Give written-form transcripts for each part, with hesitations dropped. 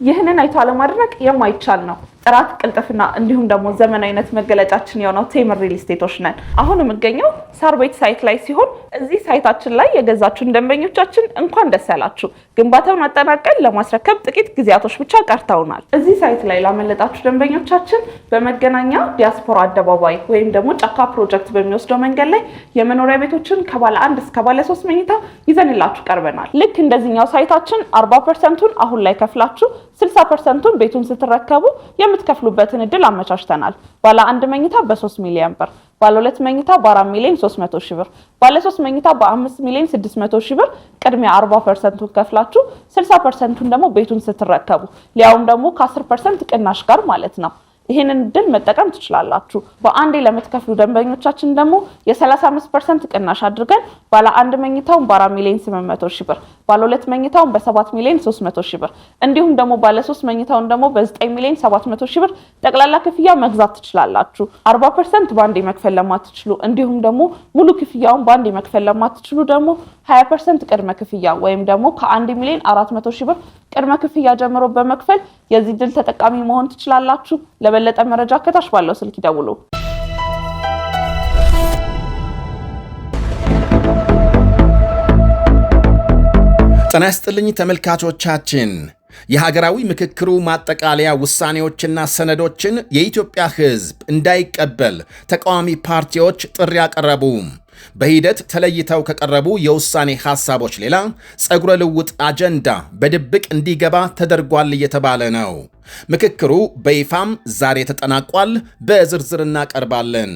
ይህንን አይቶ አለማድረግ የማይቻል ነው። ጥራት ቅልጥፍና እንዲሁም ደግሞ ዘመናዊነት መገለጫችን የሆነው ቴምር ሪል ስቴቶች ነን። አሁን የምገኘው ሳር ቤት ሳይት ላይ ሲሆን እዚህ ሳይታችን ላይ የገዛችሁን ደንበኞቻችን እንኳን ደስ ያላችሁ። ግንባታውን አጠናቀን ለማስረከብ ጥቂት ጊዜያቶች ብቻ ቀርተውናል። እዚህ ሳይት ላይ ላመለጣችሁ ደንበኞቻችን በመገናኛ ዲያስፖራ አደባባይ ወይም ደግሞ ጫካ ፕሮጀክት በሚወስደው መንገድ ላይ የመኖሪያ ቤቶችን ከባለ 1 እስከ ባለ 3 መኝታ ይዘንላችሁ ቀርበናል። ልክ እንደዚህኛው ሳይታችን 40%ን አሁን ላይ ከፍላችሁ 60%ን ቤቱን ስትረከቡ የምትከፍሉበትን እድል አመቻችተናል። ባለ 1 መኝታ በ3 ሚሊዮን ብር፣ ባለ 2 መኝታ በ4 ሚሊዮን 300 ሺህ ብር፣ ባለ 3 መኝታ በ5 ሚሊዮን 600 ሺህ ብር ቅድሚያ 40%ን ከፍላችሁ 60%ን ደግሞ ቤቱን ስትረከቡ ሊያውም ደግሞ ከ10% ቅናሽ ጋር ማለት ነው። ይሄንን እድል መጠቀም ትችላላችሁ። በአንዴ ለምትከፍሉ ደንበኞቻችን ደግሞ የ35% ቅናሽ አድርገን ባለ 1 መኝታውን በ4 ሚሊዮን 800 ሺህ ብር፣ ባለ 2 መኝታውን በ7 ሚሊዮን 300 ሺህ ብር እንዲሁም ደግሞ ባለ 3 መኝታውን ደግሞ በ9 ሚሊዮን 700 ሺህ ብር ጠቅላላ ክፍያ መግዛት ትችላላችሁ። 40% በአንዴ መክፈል ለማትችሉ እንዲሁም ደግሞ ሙሉ ክፍያውን በአንዴ መክፈል ለማትችሉ ደግሞ 20% ቅድመ ክፍያ ወይም ደግሞ ከ1 ሚሊዮን 400 ሺህ ብር ቅድመ ክፍያ ጀምሮ በመክፈል የዚህ ድል ተጠቃሚ መሆን ትችላላችሁ። ለበለጠ መረጃ ከታች ባለው ስልክ ይደውሉ። ጤና ይስጥልኝ ተመልካቾቻችን። የሀገራዊ ምክክሩ ማጠቃለያ ውሳኔዎችና ሰነዶችን የኢትዮጵያ ሕዝብ እንዳይቀበል ተቃዋሚ ፓርቲዎች ጥሪ ያቀረቡ። በሂደት ተለይተው ከቀረቡ የውሳኔ ሐሳቦች ሌላ ጸጉረ ልውጥ አጀንዳ በድብቅ እንዲገባ ተደርጓል እየተባለ ነው። ምክክሩ በይፋም ዛሬ ተጠናቋል። በዝርዝር እናቀርባለን።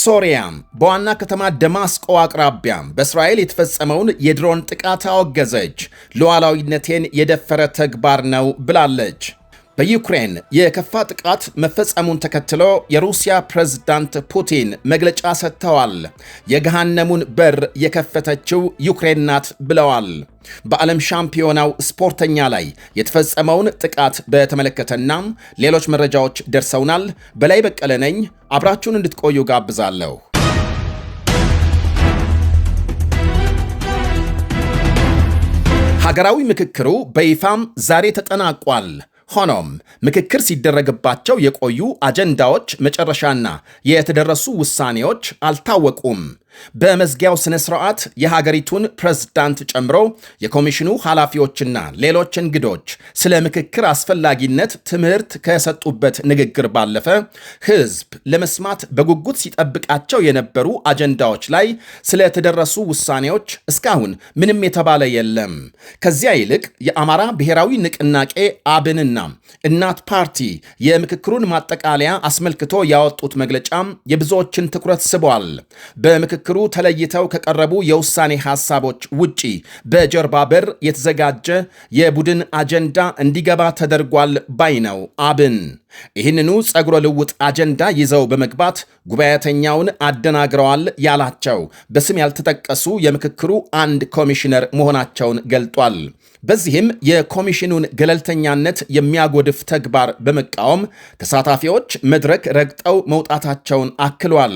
ሶሪያም በዋና ከተማ ደማስቆ አቅራቢያ በእስራኤል የተፈጸመውን የድሮን ጥቃት አወገዘች። ሉዓላዊነቴን የደፈረ ተግባር ነው ብላለች። በዩክሬን የከፋ ጥቃት መፈጸሙን ተከትሎ የሩሲያ ፕሬዝዳንት ፑቲን መግለጫ ሰጥተዋል። የገሃነሙን በር የከፈተችው ዩክሬን ናት ብለዋል። በዓለም ሻምፒዮናው ስፖርተኛ ላይ የተፈጸመውን ጥቃት በተመለከተና ሌሎች መረጃዎች ደርሰውናል። በላይ በቀለ ነኝ። አብራችሁን እንድትቆዩ ጋብዛለሁ። ሀገራዊ ምክክሩ በይፋም ዛሬ ተጠናቋል። ሆኖም ምክክር ሲደረግባቸው የቆዩ አጀንዳዎች መጨረሻና የተደረሱ ውሳኔዎች አልታወቁም። በመዝጊያው ስነ ስርዓት የሀገሪቱን ፕሬዝዳንት ጨምሮ የኮሚሽኑ ኃላፊዎችና ሌሎች እንግዶች ስለ ምክክር አስፈላጊነት ትምህርት ከሰጡበት ንግግር ባለፈ ሕዝብ ለመስማት በጉጉት ሲጠብቃቸው የነበሩ አጀንዳዎች ላይ ስለተደረሱ ውሳኔዎች እስካሁን ምንም የተባለ የለም። ከዚያ ይልቅ የአማራ ብሔራዊ ንቅናቄ አብንና እናት ፓርቲ የምክክሩን ማጠቃለያ አስመልክቶ ያወጡት መግለጫም የብዙዎችን ትኩረት ስቧል። በምክክሩ ተለይተው ከቀረቡ የውሳኔ ሐሳቦች ውጪ በጀርባ በር የተዘጋጀ የቡድን አጀንዳ እንዲገባ ተደርጓል ባይ ነው አብን። ይህንኑ ጸጉረ ልውጥ አጀንዳ ይዘው በመግባት ጉባኤተኛውን አደናግረዋል ያላቸው በስም ያልተጠቀሱ የምክክሩ አንድ ኮሚሽነር መሆናቸውን ገልጧል። በዚህም የኮሚሽኑን ገለልተኛነት የሚያጎድፍ ተግባር በመቃወም ተሳታፊዎች መድረክ ረግጠው መውጣታቸውን አክሏል።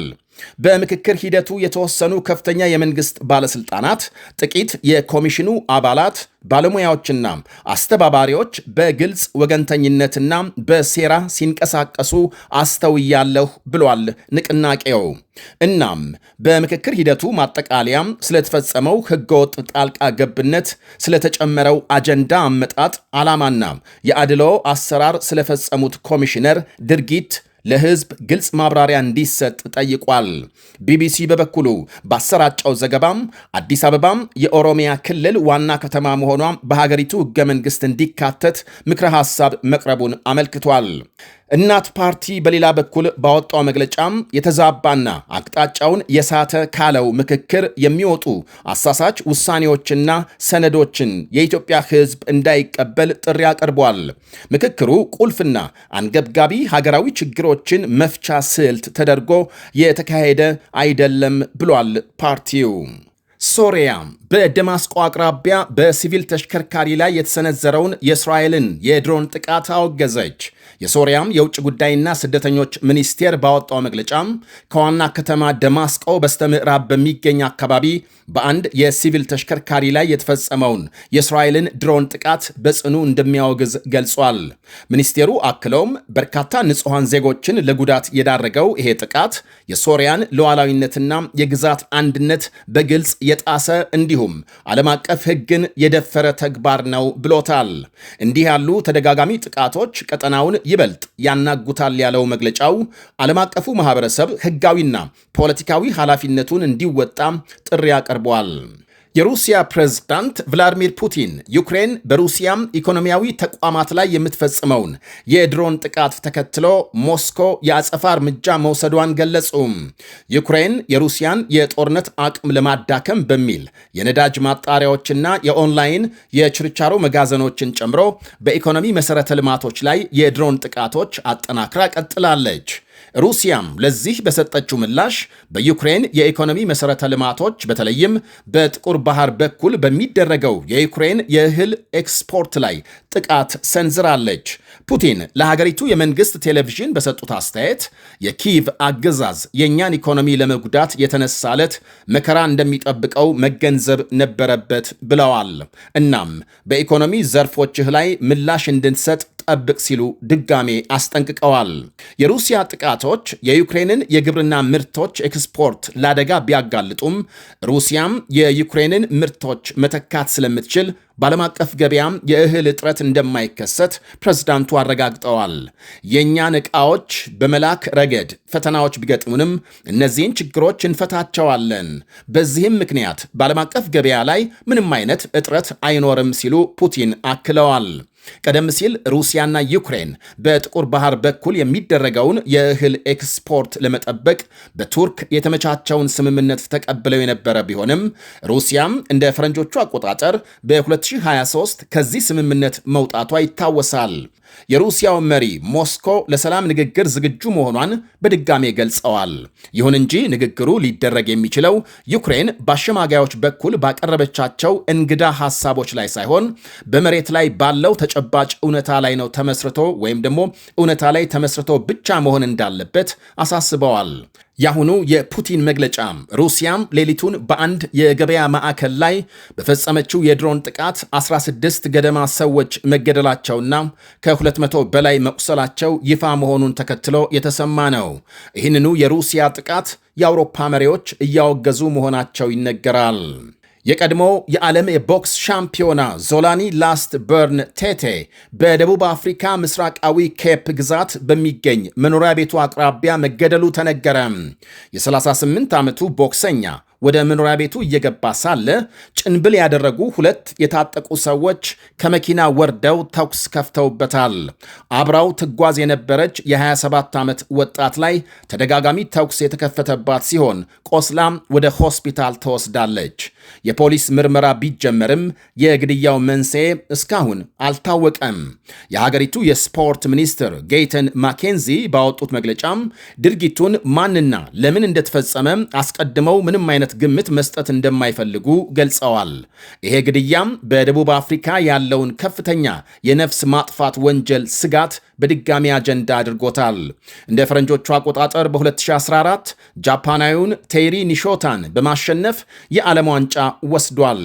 በምክክር ሂደቱ የተወሰኑ ከፍተኛ የመንግስት ባለስልጣናት፣ ጥቂት የኮሚሽኑ አባላት፣ ባለሙያዎችና አስተባባሪዎች በግልጽ ወገንተኝነትና በሴራ ሲንቀሳቀሱ አስተውያለሁ ብሏል ንቅናቄው። እናም በምክክር ሂደቱ ማጠቃለያም ስለተፈጸመው ህገወጥ ጣልቃ ገብነት፣ ስለተጨመረው አጀንዳ አመጣጥ ዓላማና የአድልዎ አሰራር ስለፈጸሙት ኮሚሽነር ድርጊት ለህዝብ ግልጽ ማብራሪያ እንዲሰጥ ጠይቋል። ቢቢሲ በበኩሉ ባሰራጨው ዘገባም አዲስ አበባም የኦሮሚያ ክልል ዋና ከተማ መሆኗም በሀገሪቱ ህገ መንግስት እንዲካተት ምክረ ሐሳብ መቅረቡን አመልክቷል። እናት ፓርቲ በሌላ በኩል ባወጣው መግለጫም የተዛባና አቅጣጫውን የሳተ ካለው ምክክር የሚወጡ አሳሳች ውሳኔዎችና ሰነዶችን የኢትዮጵያ ህዝብ እንዳይቀበል ጥሪ አቅርቧል። ምክክሩ ቁልፍና አንገብጋቢ ሀገራዊ ችግሮችን መፍቻ ስልት ተደርጎ የተካሄደ አይደለም ብሏል ፓርቲው። ሶሪያ በደማስቆ አቅራቢያ በሲቪል ተሽከርካሪ ላይ የተሰነዘረውን የእስራኤልን የድሮን ጥቃት አወገዘች። የሶሪያም የውጭ ጉዳይና ስደተኞች ሚኒስቴር ባወጣው መግለጫም ከዋና ከተማ ደማስቆ በስተምዕራብ በሚገኝ አካባቢ በአንድ የሲቪል ተሽከርካሪ ላይ የተፈጸመውን የእስራኤልን ድሮን ጥቃት በጽኑ እንደሚያወግዝ ገልጿል። ሚኒስቴሩ አክለውም በርካታ ንጹሐን ዜጎችን ለጉዳት የዳረገው ይሄ ጥቃት የሶሪያን ሉዓላዊነትና የግዛት አንድነት በግልጽ የጣሰ እንዲሁም ዓለም አቀፍ ሕግን የደፈረ ተግባር ነው ብሎታል። እንዲህ ያሉ ተደጋጋሚ ጥቃቶች ቀጠናውን ይበልጥ ያናጉታል ያለው መግለጫው ዓለም አቀፉ ማህበረሰብ ሕጋዊና ፖለቲካዊ ኃላፊነቱን እንዲወጣ ጥሪ አቅርቧል። የሩሲያ ፕሬዝዳንት ቭላዲሚር ፑቲን ዩክሬን በሩሲያም ኢኮኖሚያዊ ተቋማት ላይ የምትፈጽመውን የድሮን ጥቃት ተከትሎ ሞስኮ የአጸፋ እርምጃ መውሰዷን ገለጹ። ዩክሬን የሩሲያን የጦርነት አቅም ለማዳከም በሚል የነዳጅ ማጣሪያዎችና የኦንላይን የችርቻሮ መጋዘኖችን ጨምሮ በኢኮኖሚ መሠረተ ልማቶች ላይ የድሮን ጥቃቶች አጠናክራ ቀጥላለች። ሩሲያም ለዚህ በሰጠችው ምላሽ በዩክሬን የኢኮኖሚ መሠረተ ልማቶች በተለይም በጥቁር ባህር በኩል በሚደረገው የዩክሬን የእህል ኤክስፖርት ላይ ጥቃት ሰንዝራለች። ፑቲን ለሀገሪቱ የመንግሥት ቴሌቪዥን በሰጡት አስተያየት የኪየቭ አገዛዝ የእኛን ኢኮኖሚ ለመጉዳት የተነሳለት መከራ እንደሚጠብቀው መገንዘብ ነበረበት ብለዋል። እናም በኢኮኖሚ ዘርፎችህ ላይ ምላሽ እንድንሰጥ ጠብቅ ሲሉ ድጋሜ አስጠንቅቀዋል። የሩሲያ ጥቃቶች የዩክሬንን የግብርና ምርቶች ኤክስፖርት ለአደጋ ቢያጋልጡም ሩሲያም የዩክሬንን ምርቶች መተካት ስለምትችል በዓለም አቀፍ ገበያም የእህል እጥረት እንደማይከሰት ፕሬዝዳንቱ አረጋግጠዋል። የእኛን ዕቃዎች በመላክ ረገድ ፈተናዎች ቢገጥሙንም እነዚህን ችግሮች እንፈታቸዋለን። በዚህም ምክንያት በዓለም አቀፍ ገበያ ላይ ምንም አይነት እጥረት አይኖርም ሲሉ ፑቲን አክለዋል። ቀደም ሲል ሩሲያና ዩክሬን በጥቁር ባህር በኩል የሚደረገውን የእህል ኤክስፖርት ለመጠበቅ በቱርክ የተመቻቸውን ስምምነት ተቀብለው የነበረ ቢሆንም ሩሲያም እንደ ፈረንጆቹ አቆጣጠር በ2023 ከዚህ ስምምነት መውጣቷ ይታወሳል። የሩሲያው መሪ ሞስኮ ለሰላም ንግግር ዝግጁ መሆኗን በድጋሜ ገልጸዋል። ይሁን እንጂ ንግግሩ ሊደረግ የሚችለው ዩክሬን በአሸማጋዮች በኩል ባቀረበቻቸው እንግዳ ሐሳቦች ላይ ሳይሆን በመሬት ላይ ባለው ተጨባጭ እውነታ ላይ ነው ተመስርቶ ወይም ደግሞ እውነታ ላይ ተመስርቶ ብቻ መሆን እንዳለበት አሳስበዋል። ያሁኑ የፑቲን መግለጫም ሩሲያም ሌሊቱን በአንድ የገበያ ማዕከል ላይ በፈጸመችው የድሮን ጥቃት 16 ገደማ ሰዎች መገደላቸውና ከ200 በላይ መቁሰላቸው ይፋ መሆኑን ተከትሎ የተሰማ ነው። ይህንኑ የሩሲያ ጥቃት የአውሮፓ መሪዎች እያወገዙ መሆናቸው ይነገራል። የቀድሞው የዓለም የቦክስ ሻምፒዮና ዞላኒ ላስት በርን ቴቴ በደቡብ አፍሪካ ምስራቃዊ ኬፕ ግዛት በሚገኝ መኖሪያ ቤቱ አቅራቢያ መገደሉ ተነገረ። የ38 ዓመቱ ቦክሰኛ ወደ መኖሪያ ቤቱ እየገባ ሳለ ጭንብል ያደረጉ ሁለት የታጠቁ ሰዎች ከመኪና ወርደው ተኩስ ከፍተውበታል። አብራው ትጓዝ የነበረች የ27 ዓመት ወጣት ላይ ተደጋጋሚ ተኩስ የተከፈተባት ሲሆን ቆስላም ወደ ሆስፒታል ተወስዳለች። የፖሊስ ምርመራ ቢጀመርም የግድያው መንስኤ እስካሁን አልታወቀም። የሀገሪቱ የስፖርት ሚኒስትር ጌይተን ማኬንዚ ባወጡት መግለጫም ድርጊቱን ማንና ለምን እንደተፈጸመ አስቀድመው ምንም አይነት ግምት መስጠት እንደማይፈልጉ ገልጸዋል። ይሄ ግድያም በደቡብ አፍሪካ ያለውን ከፍተኛ የነፍስ ማጥፋት ወንጀል ስጋት በድጋሚ አጀንዳ አድርጎታል። እንደ ፈረንጆቹ አቆጣጠር በ2014 ጃፓናዊውን ቴይሪ ኒሾታን በማሸነፍ የዓለም ዋንጫ ወስዷል።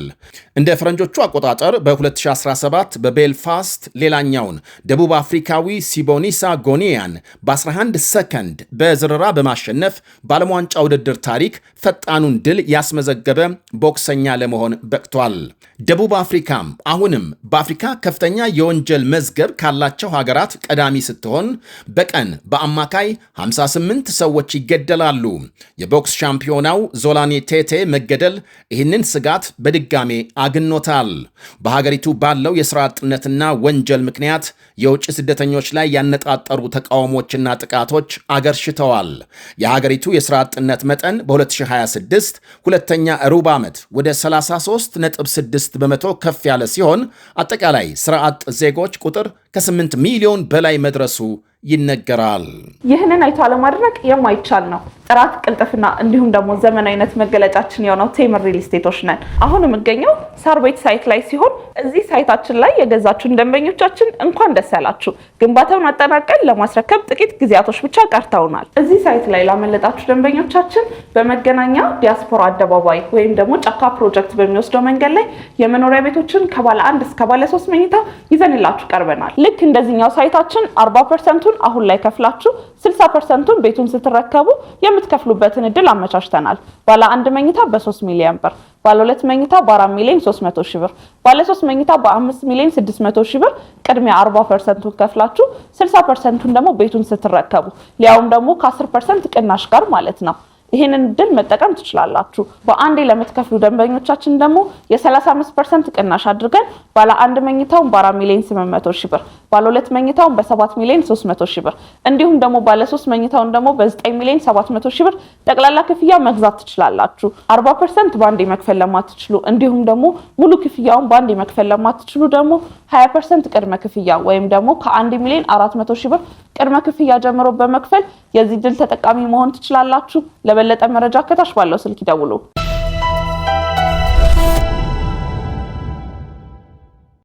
እንደ ፈረንጆቹ አቆጣጠር በ2017 በቤልፋስት ሌላኛውን ደቡብ አፍሪካዊ ሲቦኒሳ ጎኒያን በ11 ሰከንድ በዝረራ በማሸነፍ በዓለም ዋንጫ ውድድር ታሪክ ፈጣኑን ድል ያስመዘገበ ቦክሰኛ ለመሆን በቅቷል። ደቡብ አፍሪካም አሁንም በአፍሪካ ከፍተኛ የወንጀል መዝገብ ካላቸው ሀገራት ቀዳሚ ስትሆን በቀን በአማካይ 58 ሰዎች ይገደላሉ። የቦክስ ሻምፒዮናው ዞላኒ ቴቴ መገደል ይህንን ስጋት በድጋሜ አግኖታል። በሀገሪቱ ባለው የሥራ አጥነትና ወንጀል ምክንያት የውጭ ስደተኞች ላይ ያነጣጠሩ ተቃውሞችና ጥቃቶች አገርሽተዋል። የሀገሪቱ የሥራ አጥነት መጠን በ2026 ሁለተኛ ሩብ ዓመት ወደ 33.6 በመቶ ከፍ ያለ ሲሆን አጠቃላይ ሥራ አጥ ዜጎች ቁጥር ከ8 ሚሊዮን በላይ መድረሱ ይነገራል። ይህንን አይቶ አለማድረግ የማይቻል ነው። ጥራት ቅልጥፍና እንዲሁም ደግሞ ዘመናዊነት መገለጫችን የሆነው ቴምር ሪል ስቴቶች ነን። አሁን የምገኘው ሳር ቤት ሳይት ላይ ሲሆን እዚህ ሳይታችን ላይ የገዛችሁን ደንበኞቻችን እንኳን ደስ ያላችሁ። ግንባታውን አጠናቀን ለማስረከብ ጥቂት ጊዜያቶች ብቻ ቀርተውናል። እዚህ ሳይት ላይ ላመለጣችሁ ደንበኞቻችን በመገናኛ ዲያስፖራ አደባባይ ወይም ደግሞ ጫካ ፕሮጀክት በሚወስደው መንገድ ላይ የመኖሪያ ቤቶችን ከባለ 1 እስከ ባለ 3 መኝታ ይዘንላችሁ ቀርበናል። ልክ እንደዚህኛው ሳይታችን 40%ን አሁን ላይ ከፍላችሁ 60%ን ቤቱን ስትረከቡ የምትከፍሉበትን እድል አመቻችተናል። ባለ 1 መኝታ በ3 ሚሊዮን ብር፣ ባለ 2 መኝታ በ4 ሚሊዮን 300 ሺህ ብር፣ ባለ 3 መኝታ በ5 ሚሊዮን 600 ሺህ ብር ቅድሚያ 40%ን ከፍላችሁ 60%ን ደግሞ ቤቱን ስትረከቡ ሊያውም ደግሞ ከ10% ቅናሽ ጋር ማለት ነው። ይሄንን እድል መጠቀም ትችላላችሁ። በአንዴ ለምትከፍሉ ደንበኞቻችን ደግሞ የ35% ቅናሽ አድርገን ባለ 1 መኝታውን በ4 ሚሊዮን 800 ሺህ ብር፣ ባለ 2 መኝታውን በ7 ሚሊዮን 300 ሺህ ብር እንዲሁም ደግሞ ባለ 3 መኝታውን ደግሞ በ9 ሚሊዮን 700 ሺህ ብር ጠቅላላ ክፍያ መግዛት ትችላላችሁ። 40% በአንዴ መክፈል ለማትችሉ እንዲሁም ደግሞ ሙሉ ክፍያውን በአንዴ መክፈል ለማትችሉ ደግሞ 20% ቅድመ ክፍያ ወይም ደግሞ ከ1 ሚሊዮን 400 ሺህ ብር ቅድመ ክፍያ ጀምሮ በመክፈል የዚህ ድል ተጠቃሚ መሆን ትችላላችሁ። ለበለጠ መረጃ ከታች ባለው ስልክ ይደውሉ።